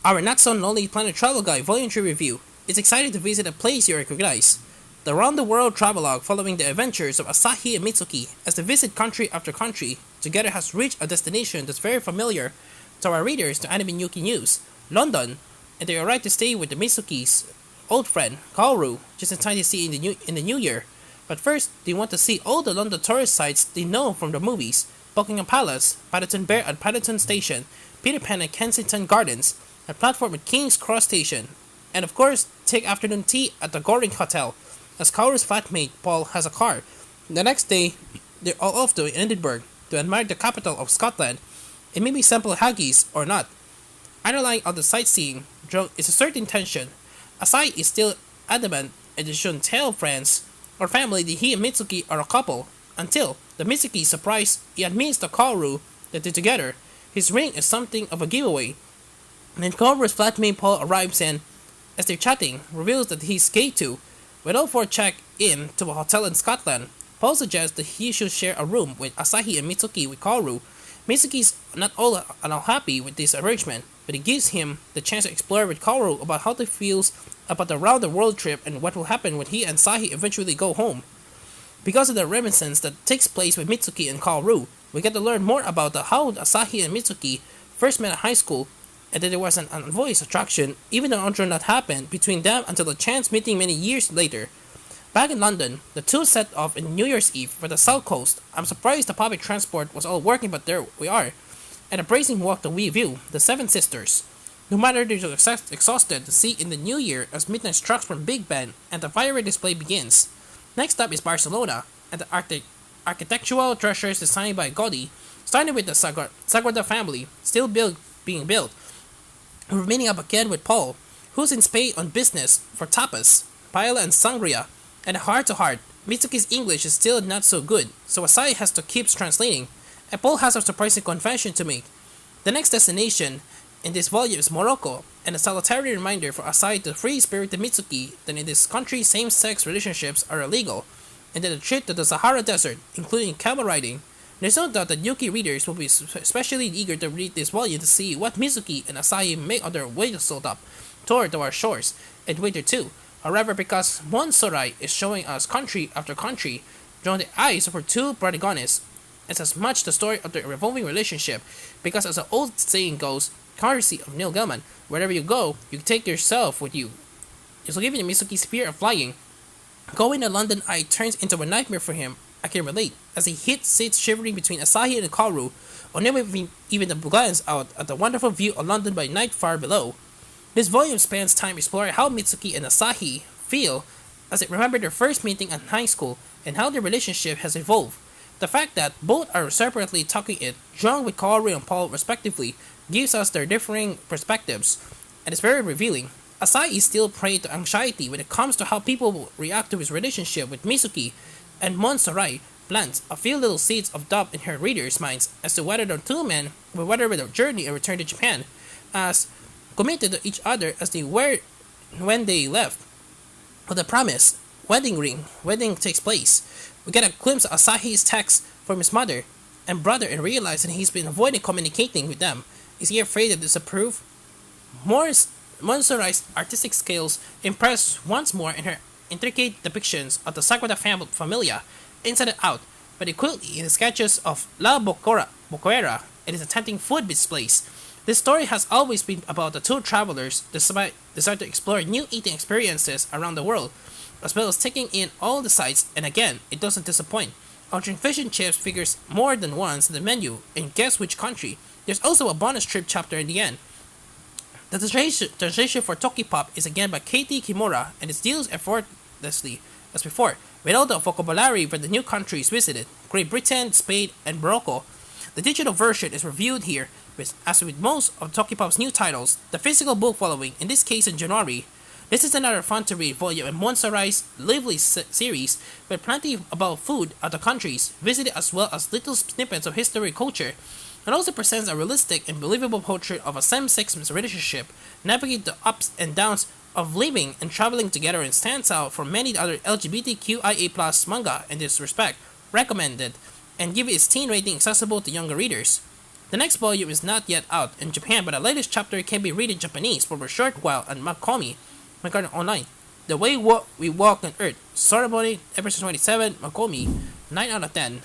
Our Not So Lonely Planet Travel Guide Volume 3 review is excited to visit a place you recognize. The Round the World Travelogue following the adventures of Asahi and Mitsuki as they visit country after country, together has reached a destination that's very familiar to our readers to Anime Yuki News, London, and they arrive to stay with the Mitsuki's old friend, Kaoru, just in time to see in the new year. But first, they want to see all the London tourist sites they know from the movies, Buckingham Palace, Paddington Bear at Paddington Station, Peter Pan at Kensington Gardens, a platform at King's Cross Station, and of course, take afternoon tea at the Goring Hotel, as Kaoru's flatmate Paul has a car. The next day, they're all off to Edinburgh to admire the capital of Scotland, and maybe sample haggis or not. Underlying all the sightseeing is a certain tension. Asai is still adamant that they shouldn't tell friends or family that he and Mitsuki are a couple, until the Mitsuki surprise he admits to Kaoru that they're together. His ring is something of a giveaway. And then Kaoru's flatmate Paul arrives and, as they're chatting, reveals that he's gay too. When all four check in to a hotel in Scotland, Paul suggests that he should share a room with Asahi and Mitsuki with Kaoru. Mitsuki's not all happy with this arrangement, but it gives him the chance to explore with Kaoru about how he feels about the round the world trip and what will happen when he and Sahi eventually go home. Because of the reminiscence that takes place with Mitsuki and Kaoru, we get to learn more about how Asahi and Mitsuki first met at high school, and that there was an unvoiced attraction, even though it not happened between them until a chance meeting many years later. Back in London, the two set off on New Year's Eve for the South Coast. I'm surprised the public transport was all working, but there we are. At a bracing walk that we view, the Seven Sisters. No matter they're exhausted to see in the new year as midnight strikes from Big Ben and the firework display begins. Next up is Barcelona, and the architectural treasures designed by Gaudi, starting with the Sagrada family, still being built. We're meeting up again with Paul, who's in Spain on business for tapas, paella and sangria, and heart-to-heart, Mitsuki's English is still not so good, so Asai has to keep translating, and Paul has a surprising confession to make. The next destination in this volume is Morocco, and a solitary reminder for Asai to free-spirited Mitsuki that in this country same-sex relationships are illegal, and that a trip to the Sahara Desert, including camel riding. There's no doubt that Yuki readers will be especially eager to read this volume to see what Mitsuki and Asai make on their way to sold up toward our shores in winter too. However, because Monsorai is showing us country after country, drawing the eyes of our two protagonists, it's as much the story of their revolving relationship, because as the old saying goes, courtesy of Neil Gaiman, wherever you go, you take yourself with you. So given Mitsuki's fear of flying, going to London Eye turns into a nightmare for him. I can relate, as he sits shivering between Asahi and Kaoru, or never even the glance out at the wonderful view of London by night far below. This volume spends time exploring how Mitsuki and Asahi feel as they remember their first meeting in high school and how their relationship has evolved. The fact that both are separately talking it, drawn with Kaoru and Paul respectively, gives us their differing perspectives, and it's very revealing. Asahi is still prey to anxiety when it comes to how people will react to his relationship with Mitsuki, and Monsorai plants a few little seeds of doubt in her readers' minds as to whether the two men will weather their journey and return to Japan, as committed to each other as they were when they left. With the promise, wedding takes place. We get a glimpse of Asahi's text from his mother and brother and realize that he's been avoiding communicating with them. Is he afraid of disapprove? Monsorai's artistic skills impress once more in her intricate depictions of the Sagrada Familia, inside and out, but equally in the sketches of La Boquera and his tempting food displays. This story has always been about the two travelers decide to explore new eating experiences around the world, as well as taking in all the sights, and again, it doesn't disappoint. Ordering fish and chips figures more than once in the menu, and guess which country. There's also a bonus trip chapter in the end. The translation for Tokipop is again by Katie Kimura, and it deals effortlessly as before, with all the vocabulary for the new countries visited, Great Britain, Spain, and Morocco. The digital version is reviewed here, as with most of Tokipop's new titles, the physical book following, in this case in January. This is another fun-to-read volume in Monsorai's lively series, with plenty about food of the countries visited as well as little snippets of history and culture. It also presents a realistic and believable portrait of a same-sex relationship, navigate the ups and downs of living and traveling together, and stands out from many other LGBTQIA+ manga in this respect. Recommended, and give its teen rating accessible to younger readers. The next volume is not yet out in Japan, but the latest chapter can be read in Japanese for a short while on Makomi, Makomi Online. The Way We Walk on Earth, Ceremony, episode 27, Makomi, 9 out of 10.